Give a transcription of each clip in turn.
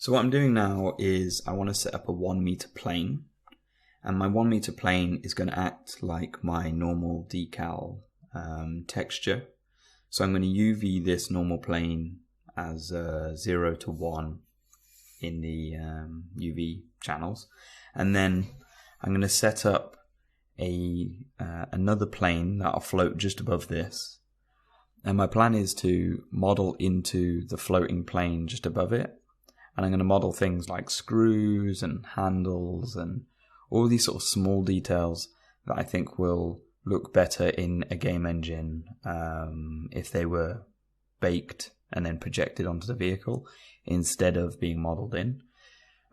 So what I'm doing now is I want to set up a 1 meter plane, and my 1 meter plane is going to act like my normal decal texture. So I'm going to UV this normal plane as 0 to 1 in the UV channels, and then I'm going to set up another plane that'll float just above this, and my plan is to model into the floating plane just above it. And I'm going to model things like screws and handles and all these sort of small details that I think will look better in a game engine if they were baked and then projected onto the vehicle instead of being modeled in.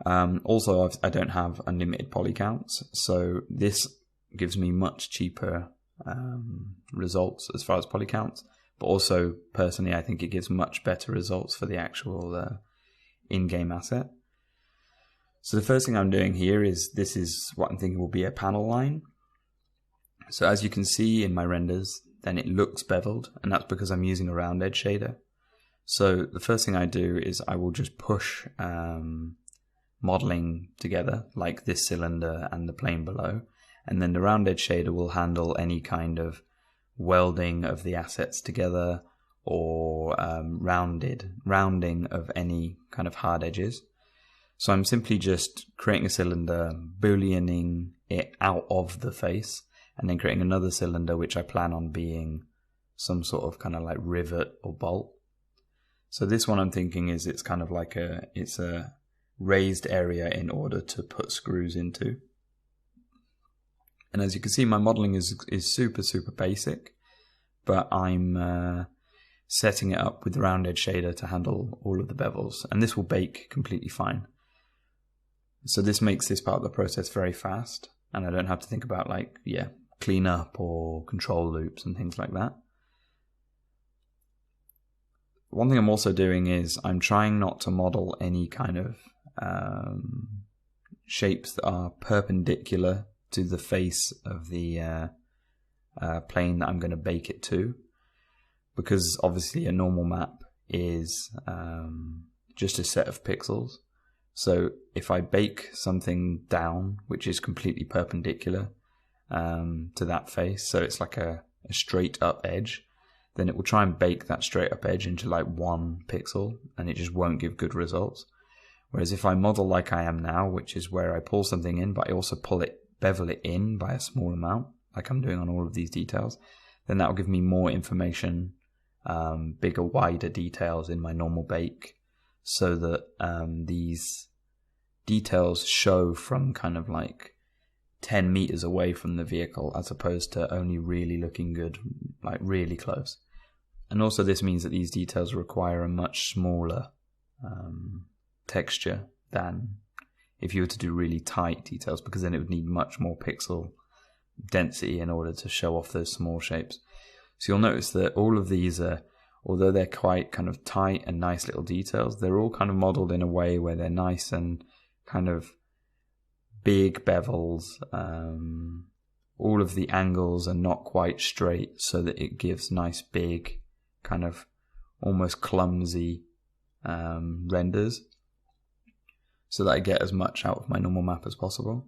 Also, I don't have unlimited poly counts, so this gives me much cheaper results as far as poly counts, but also personally I think it gives much better results for the actual in-game asset. So the first thing I'm doing here is, this is what I'm thinking will be a panel line. So as you can see in my renders, then it looks beveled, and that's because I'm using a round edge shader. So the first thing I do is I will just push modeling together, like this cylinder and the plane below, and then the round edge shader will handle any kind of welding of the assets together, or rounding of any kind of hard edges. So I'm simply just creating a cylinder, booleaning it out of the face, and then creating another cylinder which I plan on being some sort of kind of like rivet or bolt. So this one I'm thinking is it's kind of like it's a raised area in order to put screws into. And as you can see, my modeling is super basic, but I'm setting it up with the round edge shader to handle all of the bevels, and this will bake completely fine. So this makes this part of the process very fast, and I don't have to think about cleanup or control loops and things like that. One thing I'm also doing is I'm trying not to model any kind of shapes that are perpendicular to the face of the plane that I'm going to bake it to, because obviously a normal map is just a set of pixels. So if I bake something down which is completely perpendicular to that face, so it's like a straight up edge, then it will try and bake that straight up edge into like 1 pixel, and it just won't give good results. Whereas if I model like I am now, which is where I pull something in but I also bevel it in by a small amount, like I'm doing on all of these details, then that will give me more information, bigger, wider details in my normal bake, so that these details show from kind of like 10 meters away from the vehicle, as opposed to only really looking good like really close. And also this means that these details require a much smaller texture than if you were to do really tight details, because then it would need much more pixel density in order to show off those small shapes. So you'll notice that all of these are, although they're quite kind of tight and nice little details, they're all kind of modeled in a way where they're nice and kind of big bevels. All of the angles are not quite straight, so that it gives nice big kind of almost clumsy renders, so that I get as much out of my normal map as possible.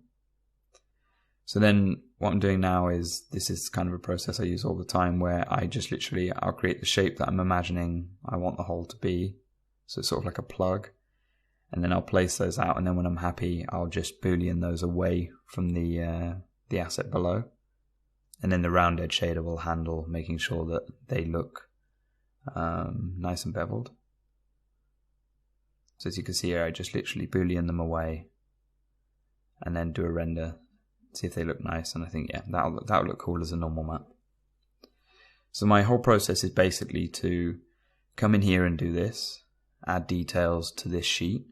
So then what I'm doing now is, this is kind of a process I use all the time, where I just literally, I'll create the shape that I'm imagining I want the hole to be. So it's sort of like a plug. And then I'll place those out, and then when I'm happy, I'll just boolean those away from the asset below. And then the round edge shader will handle making sure that they look nice and beveled. So as you can see here, I just literally boolean them away and then do a render, see if they look nice, and I think, yeah, that'll look cool as a normal map. So my whole process is basically to come in here and do this, add details to this sheet.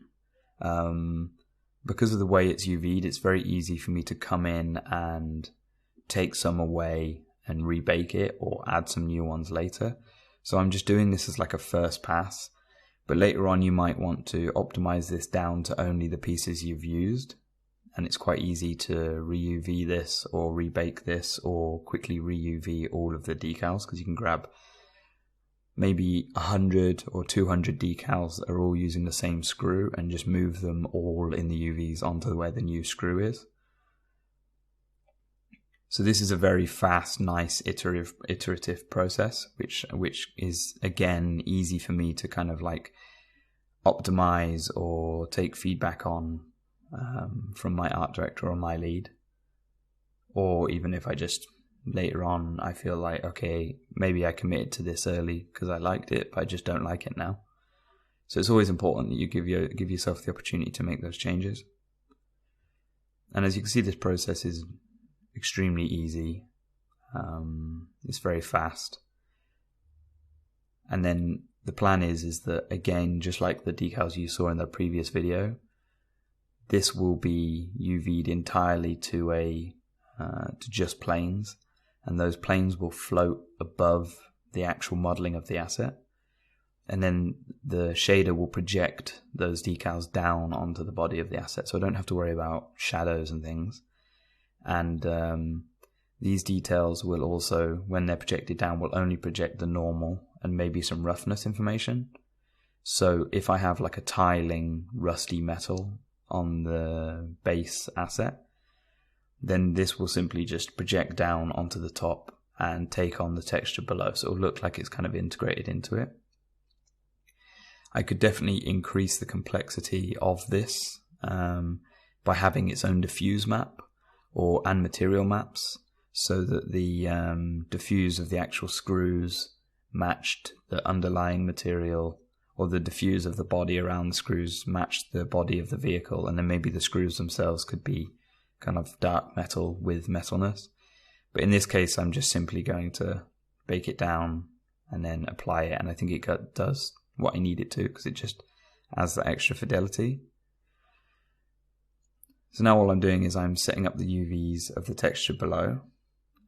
Because of the way it's UV'd, it's very easy for me to come in and take some away and rebake it, or add some new ones later. So I'm just doing this as like a first pass, but later on you might want to optimize this down to only the pieces you've used, and it's quite easy to re-UV this or rebake this, or quickly re-UV all of the decals, because you can grab maybe 100 or 200 decals that are all using the same screw and just move them all in the UVs onto where the new screw is. So this is a very fast, nice, iterative process, which is, again, easy for me to kind of like optimize or take feedback on from my art director or my lead. Or even if I just later on I feel like, okay, maybe I committed to this early because I liked it, but I just don't like it now. So it's always important that you give yourself the opportunity to make those changes. And as you can see, this process is extremely easy. It's very fast. And then the plan is that, again, just like the decals you saw in the previous video, this will be UV'd entirely to just planes, and those planes will float above the actual modeling of the asset. And then the shader will project those decals down onto the body of the asset, so I don't have to worry about shadows and things. And these details will also, when they're projected down, will only project the normal and maybe some roughness information. So if I have like a tiling rusty metal on the base asset, then this will simply just project down onto the top and take on the texture below, so it'll look like it's kind of integrated into it. I could definitely increase the complexity of this by having its own diffuse map and material maps, so that the diffuse of the actual screws matched the underlying material, or the diffuse of the body around the screws matched the body of the vehicle, and then maybe the screws themselves could be kind of dark metal with metalness. But in this case, I'm just simply going to bake it down and then apply it, and I think it does what I need it to, because it just adds that extra fidelity. So now all I'm doing is I'm setting up the UVs of the texture below,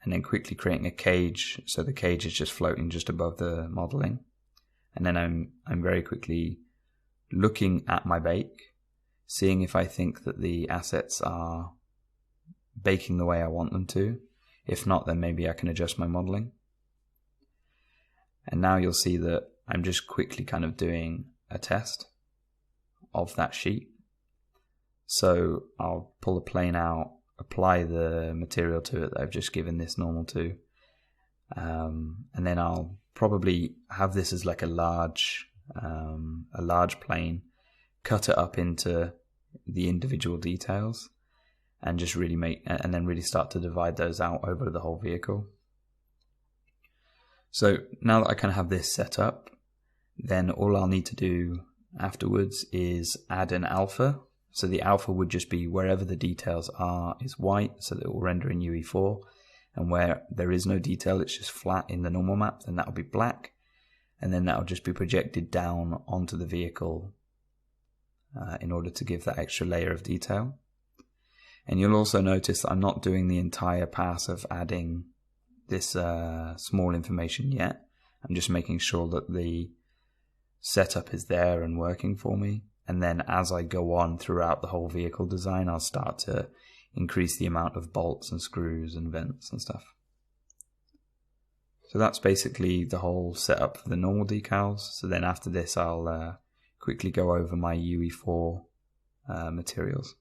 and then quickly creating a cage, so the cage is just floating just above the modeling. And then I'm very quickly looking at my bake, seeing if I think that the assets are baking the way I want them to. If not, then maybe I can adjust my modeling. And now you'll see that I'm just quickly kind of doing a test of that sheet. So I'll pull the plane out, apply the material to it that I've just given this normal to, and then I'll probably have this as like a large plane, cut it up into the individual details, and just really really start to divide those out over the whole vehicle. So now that I kind of have this set up, then all I'll need to do afterwards is add an alpha. So the alpha would just be wherever the details are is white, so that it will render in UE4, and where there is no detail, it's just flat in the normal map, then that will be black, and then that will just be projected down onto the vehicle in order to give that extra layer of detail. And you'll also notice that I'm not doing the entire pass of adding this small information yet. I'm just making sure that the setup is there and working for me. And then as I go on throughout the whole vehicle design, I'll start to increase the amount of bolts and screws and vents and stuff. So that's basically the whole setup for the normal decals. So then after this, I'll quickly go over my UE4 materials.